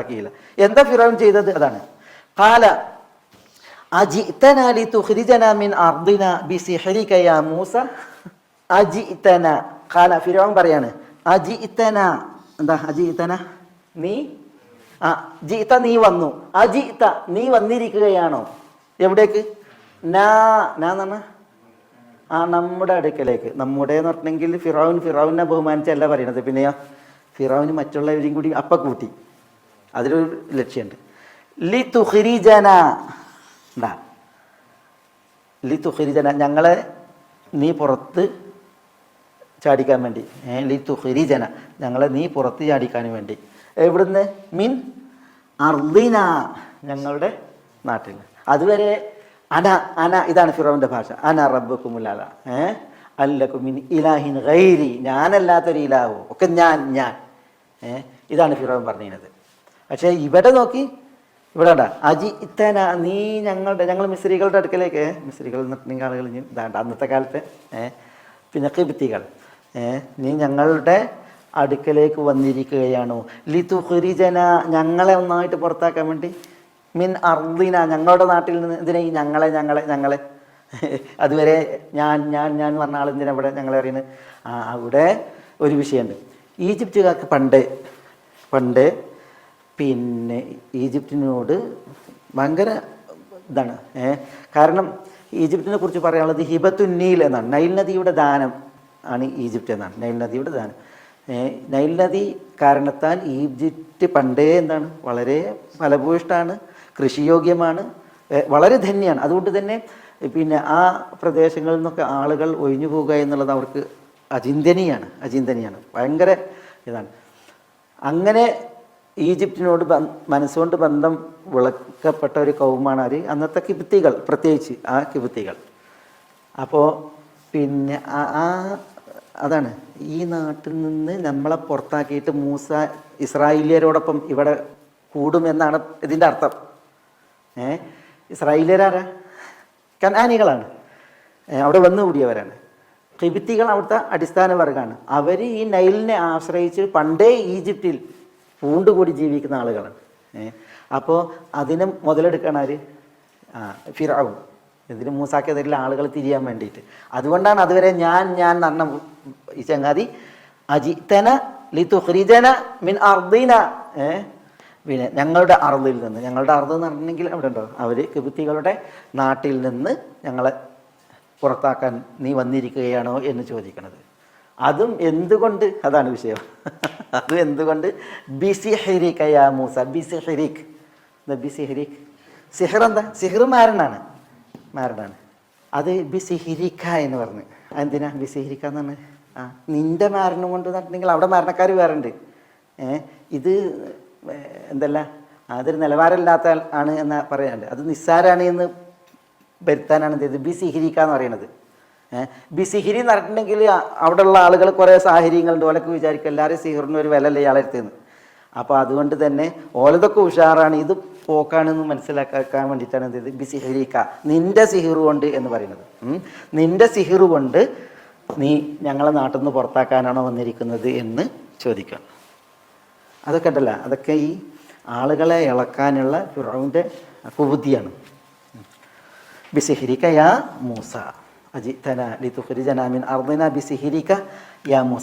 ആക്കിയില്ല. എന്താ ഫിറൗൻ ചെയ്തത്? അതാണ് ഖാല അജിതനാ ലിതുഖ്രിജനാ മിൻ അർദിനാ ബിസിഹ്രിക യാ മൂസ. അജിതന ഖാല ഫിറൗൻ പറയാണ് അജിതന. എന്താ അജിതന? നീ ജിത നീ വന്നു. അജിത നീ വന്നിരിക്കുകയാണോ? എവിടേക്ക്? നാ എന്ന് പറഞ്ഞാൽ നമ്മുടെ അടുക്കലേക്ക്. നമ്മുടെ എന്ന് പറഞ്ഞെങ്കിൽ ഫിറൗനെ ബഹുമാനിച്ചല്ല പറയണത്. പിന്നെയോ ഫിറൗന് മറ്റുള്ളവരെയും കൂടി അപ്പ കൂട്ടി. അതിലൊരു ലക്ഷ്യമുണ്ട്. ലിതുഖ്രിജന എന്താ? ലിതുഖ്രിജന ഞങ്ങളെ നീ പുറത്ത് ചാടിക്കാൻ വേണ്ടി. ലിതുഖ്രിജന ഞങ്ങളെ നീ പുറത്ത് ചാടിക്കാൻ വേണ്ടി. എവിടുന്ന്? മിൻ അർദിന ഞങ്ങളുടെ നാട്ടിൽ. അതുവരെ അന ഇതാണ് ഫിറൗന്റെ ഭാഷ. അന റബ്ബുക്കുമുൽ അല അല്ലക്കും മിൻ ഇലാഹിൻ ഗൈരി ഞാനല്ലാത്തൊരു ഇലാഹു ഒക്കെ ഞാൻ ഇതാണ് ഫിറൗൻ പറഞ്ഞത്. പക്ഷേ ഇവിടെ നോക്കി, ഇവിടെ ഉണ്ടാ അജിതന നീ ഞങ്ങൾ മിസ്രികളുടെ അടുക്കലേക്ക്. മിസ്രികൾ എന്നിട്ടുണ്ടെങ്കിൽ ആളുകൾ ഇതാണ്ട് അന്നത്തെ കാലത്തെ പിന്നെ ഖിബ്തികൾ. നീ ഞങ്ങളുടെ അടുക്കലേക്ക് വന്നിരിക്കുകയാണോ? ലിതുഖ്രിജന ഞങ്ങളെ ഒന്നായിട്ട് പുറത്താക്കാൻ വേണ്ടി. മിൻ അർദിന ഞങ്ങളുടെ നാട്ടിൽ നിന്ന്. എന്തിനാ ഈ ഞങ്ങളെ അതുവരെ ഞാൻ പറഞ്ഞ ആൾ എന്തിനാ ഇവിടെ ഞങ്ങളെ അറിയുന്നത്? അവിടെ ഒരു വിഷയമുണ്ട്. ഈജിപ്തുകാർക്ക് പണ്ട് പിന്നെ ഈജിപ്തിനോട് ഭയങ്കര ഇതാണ്. കാരണം ഈജിപ്തിനെ കുറിച്ച് പറയാനുള്ളത് ഹിബത്തുൻ നീൽ എന്നാണ്. നൈൽ നദിയുടെ ദാനം ആണ് ഈജിപ്റ്റ് എന്നാണ്. നൈൽ നദിയുടെ ദാനം. നൈൽ നദി കാരണത്താൽ ഈജിപ്റ്റ് പണ്ടേ എന്താണ് വളരെ ഫലഭൂയിഷ്ഠമാണ്, കൃഷിയോഗ്യമാണ്, വളരെ ധന്യമാണ്. അതുകൊണ്ട് തന്നെ പിന്നെ ആ പ്രദേശങ്ങളിൽ നിന്നൊക്കെ ആളുകൾ ഒഴിഞ്ഞു പോകുക എന്നുള്ളത് അവർക്ക് അചിന്തനീയാണ്, ഭയങ്കര ഇതാണ്. അങ്ങനെ ഈജിപ്തിനോട് മനസ്സുകൊണ്ട് ബന്ധം വിളക്കപ്പെട്ട ഒരു കൗമാണ് അവർ അന്നത്തെ കിബിത്തികൾ, പ്രത്യേകിച്ച് ആ കിബിത്തികൾ. അപ്പോൾ പിന്നെ അതാണ് ഈ നാട്ടിൽ നിന്ന് നമ്മളെ പുറത്താക്കിയിട്ട് മൂസ ഇസ്രായേലിയരോടൊപ്പം ഇവിടെ കൂടുമെന്നാണ് ഇതിൻ്റെ അർത്ഥം. ഇസ്രായേലിയരാരാ? കനാനികളാണ്, അവിടെ വന്നു കൂടിയവരാണ്. കിബിത്തികൾ അവിടുത്തെ അടിസ്ഥാന വർഗ്ഗമാണ്. അവർ ഈ നൈലിനെ ആശ്രയിച്ച് പണ്ടേ ഈജിപ്തിൽ പൂണ്ടുകൂടി ജീവിക്കുന്ന ആളുകളാണ്. അപ്പോൾ അതിനെ മുതലെടുക്കണവർ ഫിറഔൻ. ഇതിന് മൂസാക്കെതിരെ ആളുകൾ തിരിയാൻ വേണ്ടിയിട്ട്. അതുകൊണ്ടാണ് അതുവരെ ഞാൻ പറഞ്ഞ ഈ ചങ്ങാതി അജിതന ലിതുഖ്രിജന മിൻ അർദിന പിന്നെ ഞങ്ങളുടെ അർദിൽ നിന്ന്. ഞങ്ങളുടെ അർദ് എന്ന് പറഞ്ഞിട്ടുണ്ടെങ്കിൽ അവിടെ ഉണ്ടോ അവർ കിബിത്തികളുടെ നാട്ടിൽ നിന്ന് ഞങ്ങളെ പുറത്താക്കാൻ നീ വന്നിരിക്കുകയാണോ എന്ന് ചോദിക്കണത്. അതും എന്തുകൊണ്ട്? അതാണ് വിഷയം. അതും എന്തുകൊണ്ട്? ബിസിഹ്രിക യാ മൂസ. ബിസിഹ്രിക് സിഹർ എന്താ? സിഹർ മാരനാണ്. അത് ബിസിഹ്രിക എന്ന് പറഞ്ഞ്. എന്തിനാ ബിസിഹ്രിക എന്ന് പറഞ്ഞത്? നിന്റെ മാരണം കൊണ്ട് നട്ടിട്ടുണ്ടെങ്കിൽ അവിടെ മരണക്കാർ വേറെ ഉണ്ട്. ഇത് എന്തല്ല അതൊരു നിലവാരമില്ലാത്ത ആണ് എന്ന് പറയാനുണ്ട്. അത് നിസ്സാരാണ് എന്ന് വരുത്താനാണ് എന്ത് ചെയ്തത്? ബിസിഹ്രിക എന്ന് പറയുന്നത്. ബിസിഹിരി എന്ന് പറഞ്ഞിട്ടുണ്ടെങ്കിൽ അവിടെയുള്ള ആളുകൾ കുറേ സാഹചര്യങ്ങളുണ്ട്. ഓലൊക്കെ വിചാരിക്കും എല്ലാവരും സിഹിറിന് ഒരു വില അല്ലേ ഇയാളെടുത്തുനിന്ന്. അപ്പോൾ അതുകൊണ്ട് തന്നെ ഓലതൊക്കെ ഉഷാറാണ്, ഇത് പോക്കാണെന്ന് മനസ്സിലാക്കാൻ വേണ്ടിയിട്ടാണ് എന്ത് ചെയ്തത്? ബിസിഹ്രിക നിന്റെ സിഹിർ കൊണ്ട് എന്ന് പറയുന്നത്. നിന്റെ സിഹിർ കൊണ്ട് നീ ഞങ്ങളെ നാട്ടിൽ നിന്ന് പുറത്താക്കാനാണോ വന്നിരിക്കുന്നത് എന്ന് ചോദിക്കണം. അതൊക്കെ ഉണ്ടല്ല, അതൊക്കെ ഈ ആളുകളെ ഇളക്കാനുള്ള ഫിറൗന്റെ കുബുദ്ധിയാണ്. ബിസിഹ്രിക യാ മൂസ അജിതന ലിതുഖ്രിജന മിൻ അർദിന ബിസിഹ്രിക യാ മൂസ.